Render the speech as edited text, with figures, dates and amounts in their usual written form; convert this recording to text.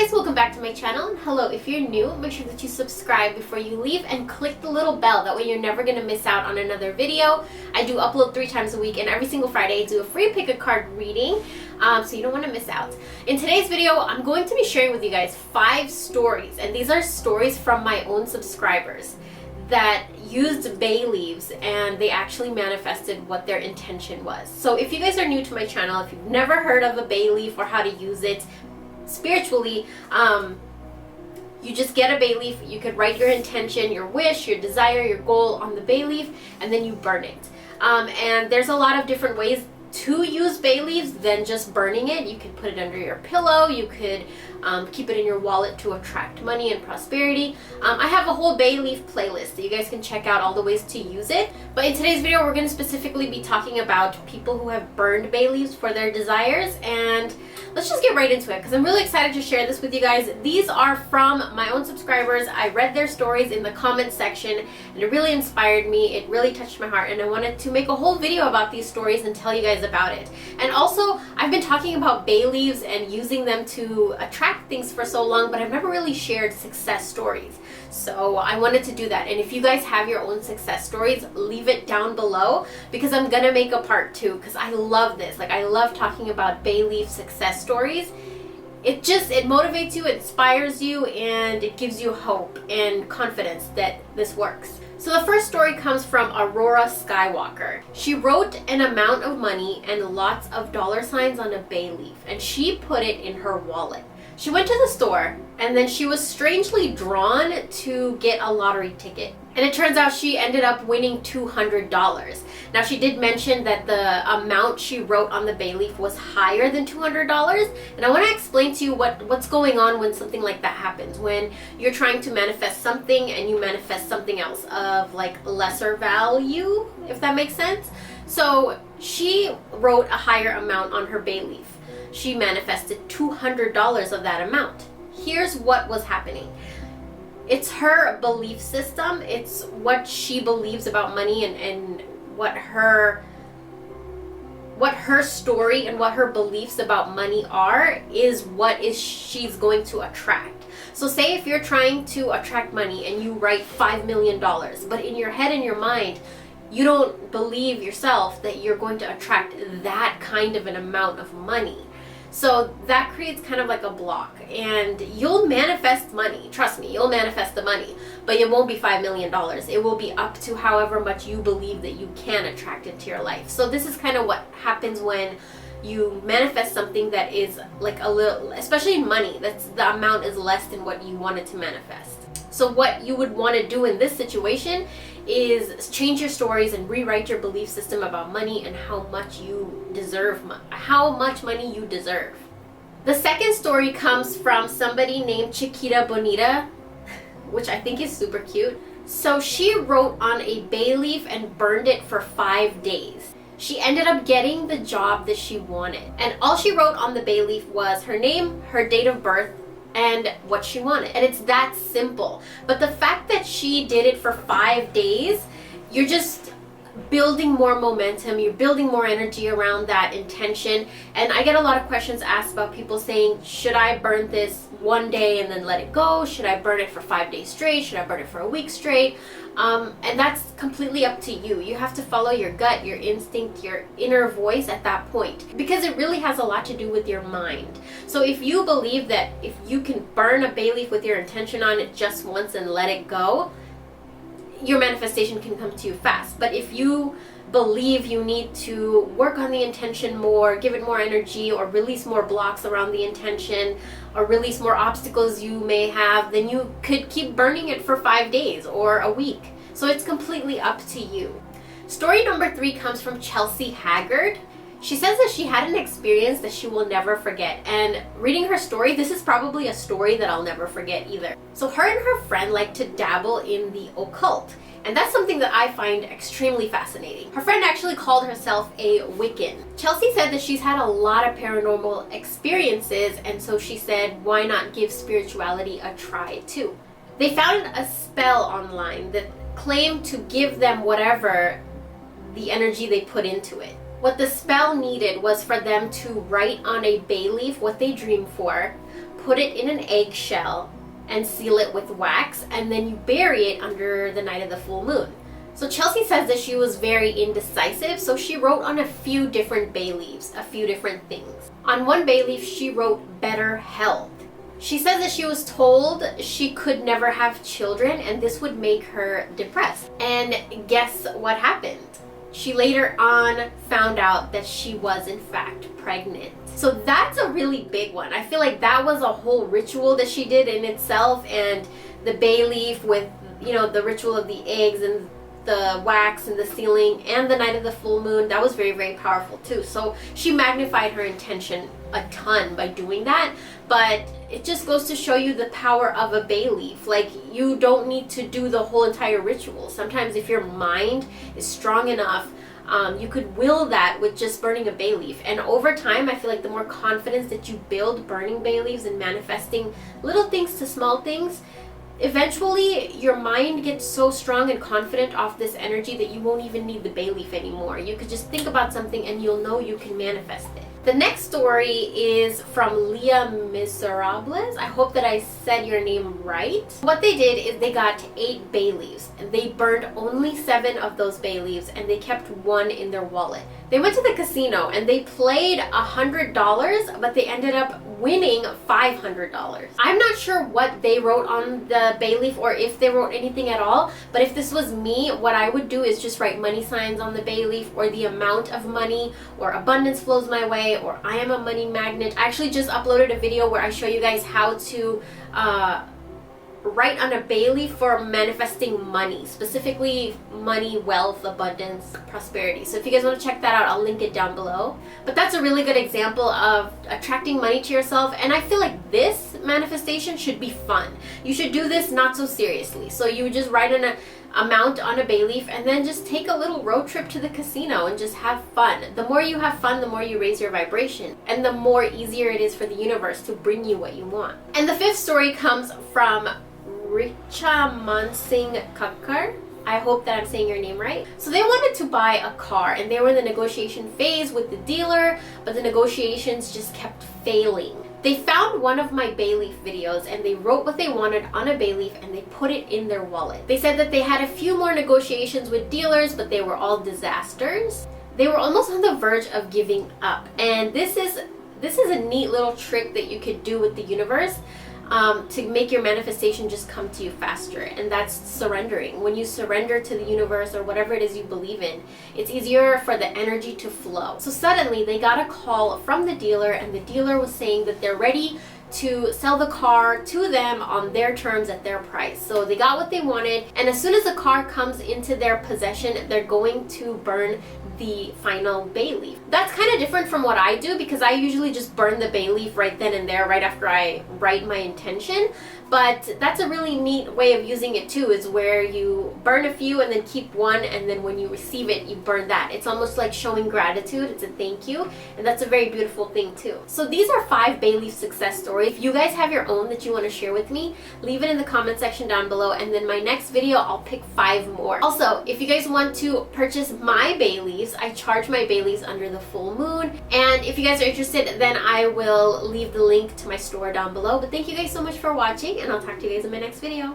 guys, welcome back to my channel. And hello, if you're new, make sure that you subscribe before you leave and click the little bell. That way you're never going to miss out on another video. I do upload 3 times a week, and every single Friday I do a free pick a card reading, so you don't want to miss out. In today's video, I'm going to be sharing with you guys 5 stories, and these are stories from my own subscribers that used bay leaves and they actually manifested what their intention was. So if you guys are new to my channel, if you've never heard of a bay leaf or how to use it spiritually, you just get a bay leaf. You could write your intention, your wish, your desire, your goal on the bay leaf, and then you burn it. And there's a lot of different ways to use bay leaves than just burning it. You could put it under your pillow. You could keep it in your wallet to attract money and prosperity. I have a whole bay leaf playlist that you guys can check out all the ways to use it. But in today's video, we're going to specifically be talking about people who have burned bay leaves for their desires. And let's just get right into it, because I'm really excited to share this with you guys. These are from my own subscribers. I read their stories in the comment section, and it really inspired me. It really touched my heart, and I wanted to make a whole video about these stories and tell you guys about it. And also, I've been talking about bay leaves and using them to attract things for so long, but I've never really shared success stories. So I wanted to do that. And if you guys have your own success stories, leave it down below, because I'm gonna make a part 2, because I love this. Like, I love talking about bay leaf success stories. It motivates you, it inspires you, and it gives you hope and confidence that this works. So the first story comes from Aurora Skywalker. She wrote an amount of money and lots of dollar signs on a bay leaf, and she put it in her wallet. She went to the store, and then she was strangely drawn to get a lottery ticket. And it turns out she ended up winning $200. Now, she did mention that the amount she wrote on the bay leaf was higher than $200. And I want to explain to you what's going on when something like that happens. When you're trying to manifest something and you manifest something else of like lesser value, if that makes sense. So she wrote a higher amount on her bay leaf. She manifested $200 of that amount. Here's what was happening. It's her belief system. It's what she believes about money, and what her story and what her beliefs about money are is what she's going to attract. So say if you're trying to attract money and you write $5 million, but in your head and your mind, you don't believe yourself that you're going to attract that kind of an amount of money. So that creates kind of like a block, and you'll manifest money. Trust me, you'll manifest the money, but it won't be $5 million. It will be up to however much you believe that you can attract into your life. So this is kind of what happens when you manifest something that is like a little, especially in money, the amount is less than what you wanted to manifest. So what you would want to do in this situation is change your stories and rewrite your belief system about money and how much you deserve, how much money you deserve. The second story comes from somebody named Chiquita Bonita, which I think is super cute. So she wrote on a bay leaf and burned it for 5 days. She ended up getting the job that she wanted. And all she wrote on the bay leaf was her name, her date of birth, and what she wanted. And it's that simple. But the fact that she did it for 5 days, you're just building more momentum, you're building more energy around that intention. And I get a lot of questions asked about people saying, should I burn this one day and then let it go? Should I burn it for 5 days straight? Should I burn it for a week straight? And that's completely up to you. You have to follow your gut, your instinct, your inner voice at that point, because it really has a lot to do with your mind. So if you believe that if you can burn a bay leaf with your intention on it just once and let it go, your manifestation can come to you fast. But if you believe you need to work on the intention more, give it more energy, or release more blocks around the intention, or release more obstacles you may have, then you could keep burning it for 5 days or a week. So it's completely up to you. Story number 3 comes from Chelsea Haggard. She says that she had an experience that she will never forget. And reading her story, this is probably a story that I'll never forget either. So her and her friend like to dabble in the occult. And that's something that I find extremely fascinating. Her friend actually called herself a Wiccan. Chelsea said that she's had a lot of paranormal experiences, and so she said, why not give spirituality a try too? They found a spell online that claimed to give them whatever the energy they put into it. What the spell needed was for them to write on a bay leaf what they dreamed for, put it in an eggshell and seal it with wax, and then you bury it under the night of the full moon. So Chelsea says that she was very indecisive, so she wrote on a few different bay leaves, a few different things. On one bay leaf, she wrote better health. She says that she was told she could never have children and this would make her depressed. And guess what happened? She later on found out that she was in fact pregnant. So that's a really big one. I feel like that was a whole ritual that she did in itself, and the bay leaf with, you know, the ritual of the eggs and the wax and the sealing and the night of the full moon, that was very, very powerful too. So she magnified her intention a ton by doing that, but it just goes to show you the power of a bay leaf. Like, you don't need to do the whole entire ritual. Sometimes if your mind is strong enough, you could will that with just burning a bay leaf. And over time, I feel like the more confidence that you build burning bay leaves and manifesting little things to small things, eventually your mind gets so strong and confident off this energy that you won't even need the bay leaf anymore. You could just think about something and you'll know you can manifest it. The next story is from Leah Miserables. I hope that I said your name right. What they did is they got 8 bay leaves and they burned only 7 of those bay leaves and they kept 1 in their wallet. They went to the casino and they played $100, but they ended up winning $500. I'm not sure what they wrote on the bay leaf or if they wrote anything at all, but if this was me, what I would do is just write money signs on the bay leaf, or the amount of money, or abundance flows my way, or I am a money magnet. I actually just uploaded a video where I show you guys how to write on a bay leaf for manifesting money, specifically money, wealth, abundance, prosperity. So if you guys want to check that out, I'll link it down below. But that's a really good example of attracting money to yourself, and I feel like this manifestation should be fun. You should do this not so seriously. So you just write an amount on a bay leaf and then just take a little road trip to the casino and just have fun. The more you have fun, the more you raise your vibration, and the more easier it is for the universe to bring you what you want. And the 5th story comes from Richa Mansingh Kakkar. I hope that I'm saying your name right. So they wanted to buy a car and they were in the negotiation phase with the dealer, but the negotiations just kept failing. They found one of my bay leaf videos and they wrote what they wanted on a bay leaf and they put it in their wallet. They said that they had a few more negotiations with dealers, but they were all disasters. They were almost on the verge of giving up. And this is a neat little trick that you could do with the universe to make your manifestation just come to you faster, and that's surrendering. When you surrender to the universe or whatever it is you believe in, it's easier for the energy to flow. So suddenly they got a call from the dealer, and the dealer was saying that they're ready to sell the car to them on their terms at their price. So they got what they wanted, and as soon as the car comes into their possession, they're going to burn the final bay leaf. That's kind of different from what I do, because I usually just burn the bay leaf right then and there, right after I write my intention. But that's a really neat way of using it too, is where you burn a few and then keep one, and then when you receive it, you burn that. It's almost like showing gratitude. It's a thank you, and that's a very beautiful thing too. So these are 5 bay leaf success stories. If you guys have your own that you want to share with me, leave it in the comment section down below, and then my next video I'll pick 5 more. Also, if you guys want to purchase my bay leaves, I charge my bay leaves under the full moon, and if you guys are interested, then I will leave the link to my store down below. But thank you guys so much for watching, and I'll talk to you guys in my next video.